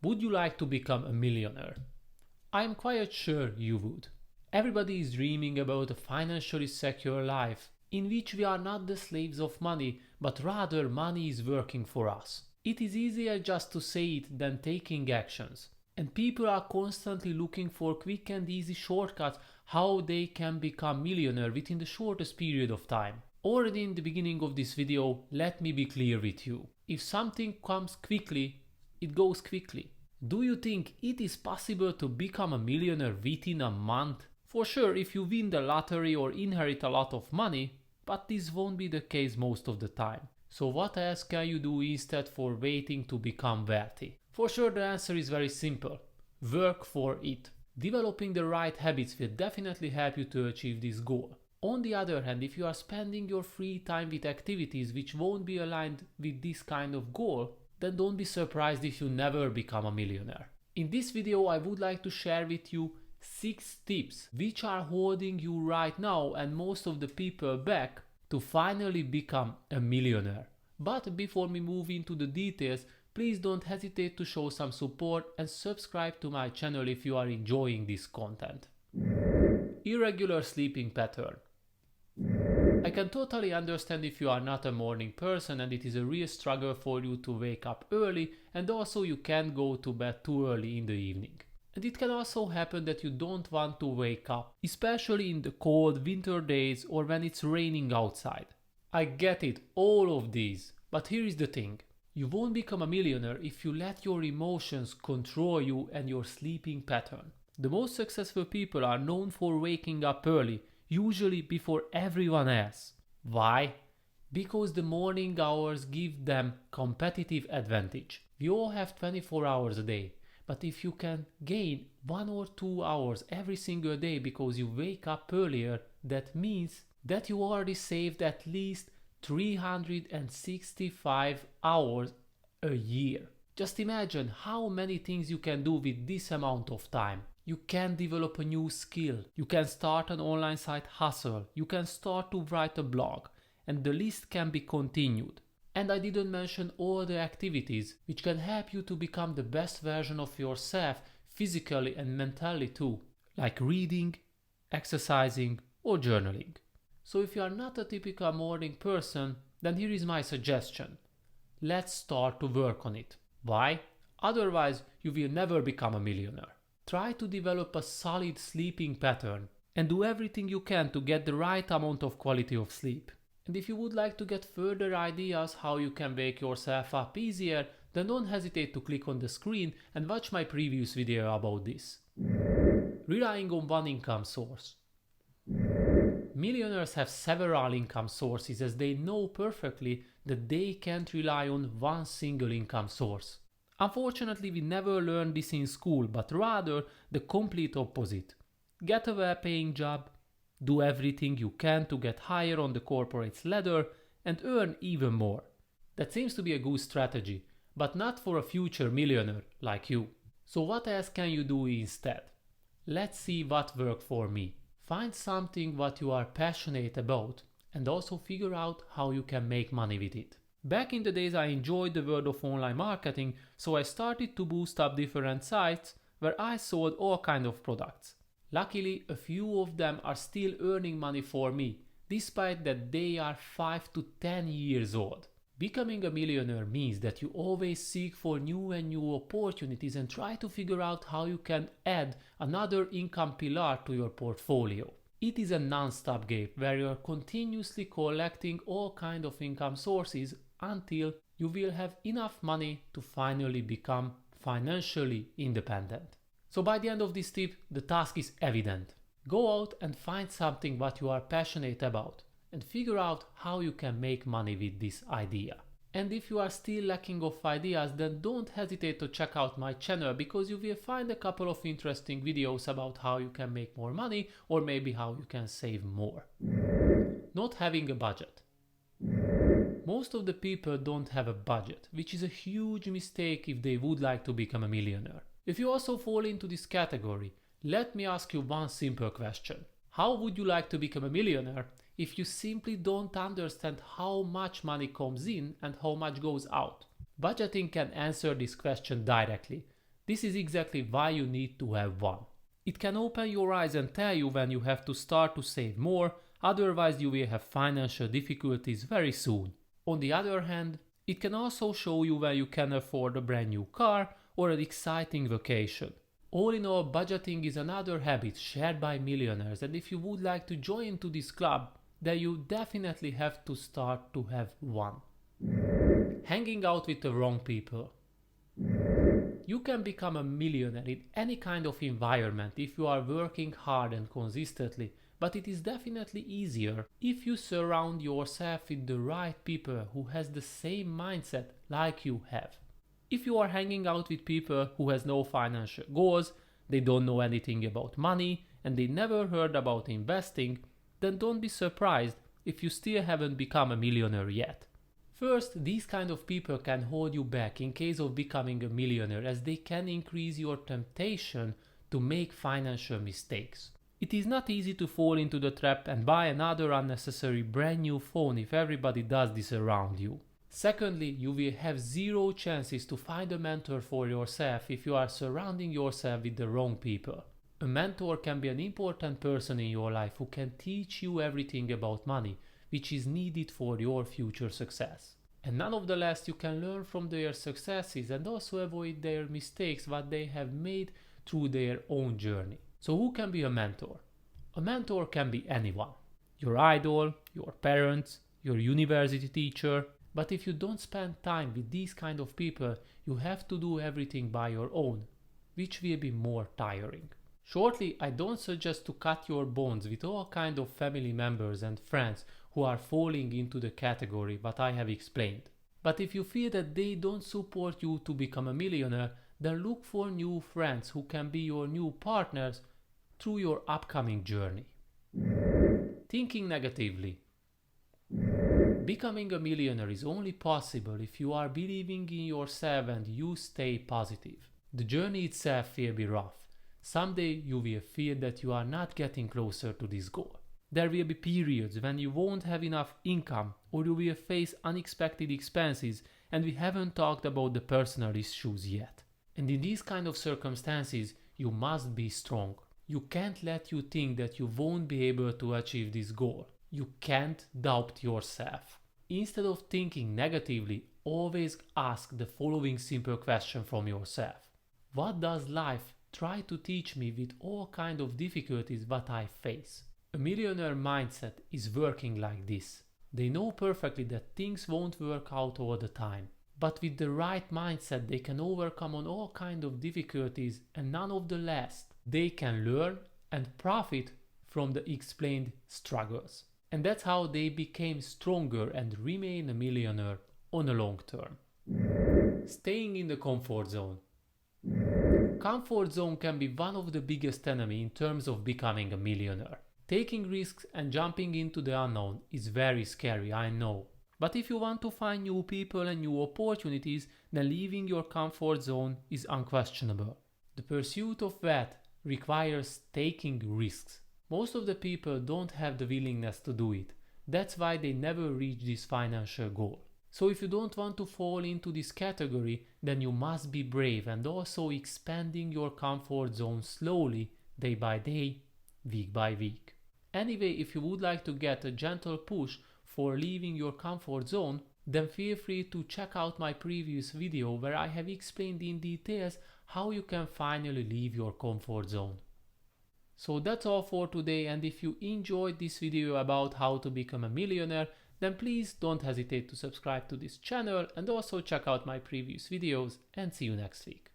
Would you like to become a millionaire? I am quite sure you would. Everybody is dreaming about a financially secure life in which we are not the slaves of money, but rather money is working for us. It is easier just to say it than taking actions. And people are constantly looking for quick and easy shortcuts how they can become millionaire within the shortest period of time. Already in the beginning of this video, let me be clear with you. If something comes quickly, it goes quickly. Do you think it is possible to become a millionaire within a month? For sure, if you win the lottery or inherit a lot of money, but this won't be the case most of the time. So what else can you do instead for waiting to become wealthy? For sure, the answer is very simple. Work for it. Developing the right habits will definitely help you to achieve this goal. On the other hand, if you are spending your free time with activities which won't be aligned with this kind of goal, then don't be surprised if you never become a millionaire. In this video, I would like to share with you 6 tips which are holding you right now and most of the people back to finally become a millionaire. But before we move into the details, please don't hesitate to show some support and subscribe to my channel if you are enjoying this content. Irregular sleeping pattern. I can totally understand if you are not a morning person and it is a real struggle for you to wake up early, and also you can't go to bed too early in the evening. And it can also happen that you don't want to wake up, especially in the cold winter days or when it's raining outside. I get it, all of these, but here is the thing. You won't become a millionaire if you let your emotions control you and your sleeping pattern. The most successful people are known for waking up early, usually before everyone else. Why? Because the morning hours give them competitive advantage. We all have 24 hours a day, but if you can gain 1 or 2 hours every single day because you wake up earlier, that means that you already saved at least 365 hours a year. Just imagine how many things you can do with this amount of time. You can develop a new skill, you can start an online side hustle, you can start to write a blog, and the list can be continued. And I didn't mention all the activities which can help you to become the best version of yourself physically and mentally too, like reading, exercising, or journaling. So if you are not a typical morning person, then here is my suggestion. Let's start to work on it. Why? Otherwise, you will never become a millionaire. Try to develop a solid sleeping pattern and do everything you can to get the right amount of quality of sleep. And if you would like to get further ideas how you can wake yourself up easier, then don't hesitate to click on the screen and watch my previous video about this. Relying on one income source. Millionaires have several income sources as they know perfectly that they can't rely on one single income source. Unfortunately, we never learn this in school, but rather the complete opposite. Get a well-paying job, do everything you can to get higher on the corporate's ladder, and earn even more. That seems to be a good strategy, but not for a future millionaire like you. So what else can you do instead? Let's see what worked for me. Find something what you are passionate about and also figure out how you can make money with it. Back in the days I enjoyed the world of online marketing, so I started to boost up different sites where I sold all kinds of products. Luckily, a few of them are still earning money for me, despite that they are 5 to 10 years old. Becoming a millionaire means that you always seek for new and new opportunities and try to figure out how you can add another income pillar to your portfolio. It is a non-stop game where you are continuously collecting all kinds of income sources until you will have enough money to finally become financially independent. So by the end of this tip, the task is evident. Go out and find something what you are passionate about and figure out how you can make money with this idea. And if you are still lacking of ideas, then don't hesitate to check out my channel because you will find a couple of interesting videos about how you can make more money or maybe how you can save more. Not having a budget. Most of the people don't have a budget, which is a huge mistake if they would like to become a millionaire. If you also fall into this category, let me ask you one simple question. How would you like to become a millionaire if you simply don't understand how much money comes in and how much goes out? Budgeting can answer this question directly. This is exactly why you need to have one. It can open your eyes and tell you when you have to start to save more, otherwise you will have financial difficulties very soon. On the other hand, it can also show you when you can afford a brand new car or an exciting vacation. All in all, budgeting is another habit shared by millionaires, and if you would like to join into this club, then you definitely have to start to have one. Hanging out with the wrong people. You can become a millionaire in any kind of environment if you are working hard and consistently, but it is definitely easier if you surround yourself with the right people who has the same mindset like you have. If you are hanging out with people who has no financial goals, they don't know anything about money, and they never heard about investing, then don't be surprised if you still haven't become a millionaire yet. First, these kind of people can hold you back in case of becoming a millionaire, as they can increase your temptation to make financial mistakes. It is not easy to fall into the trap and buy another unnecessary brand new phone if everybody does this around you. Secondly, you will have zero chances to find a mentor for yourself if you are surrounding yourself with the wrong people. A mentor can be an important person in your life who can teach you everything about money, which is needed for your future success. And nonetheless, you can learn from their successes and also avoid their mistakes what they have made through their own journey. So who can be a mentor? A mentor can be anyone. Your idol, your parents, your university teacher. But if you don't spend time with these kind of people, you have to do everything by your own, which will be more tiring. Shortly, I don't suggest to cut your bonds with all kind of family members and friends who are falling into the category that I have explained. But if you feel that they don't support you to become a millionaire, then look for new friends who can be your new partners through your upcoming journey. Thinking negatively. Becoming a millionaire is only possible if you are believing in yourself and you stay positive. The journey itself will be rough. Someday you will feel that you are not getting closer to this goal. There will be periods when you won't have enough income or you will face unexpected expenses, and we haven't talked about the personal issues yet. And in these kind of circumstances, you must be strong. You can't let you think that you won't be able to achieve this goal. You can't doubt yourself. Instead of thinking negatively, always ask the following simple question from yourself. What does life try to teach me with all kind of difficulties that I face? A millionaire mindset is working like this. They know perfectly that things won't work out all the time. But with the right mindset, they can overcome on all kind of difficulties, and none of the less, they can learn and profit from the explained struggles. And that's how they became stronger and remain a millionaire on a long term. Staying in the comfort zone. Comfort zone can be one of the biggest enemies in terms of becoming a millionaire. Taking risks and jumping into the unknown is very scary, I know. But if you want to find new people and new opportunities, then leaving your comfort zone is unquestionable. The pursuit of wealth requires taking risks. Most of the people don't have the willingness to do it. That's why they never reach this financial goal. So if you don't want to fall into this category, then you must be brave and also expanding your comfort zone slowly, day by day, week by week. Anyway, if you would like to get a gentle push for leaving your comfort zone, then feel free to check out my previous video where I have explained in details how you can finally leave your comfort zone. So that's all for today, and if you enjoyed this video about how to become a millionaire, then please don't hesitate to subscribe to this channel and also check out my previous videos, and see you next week.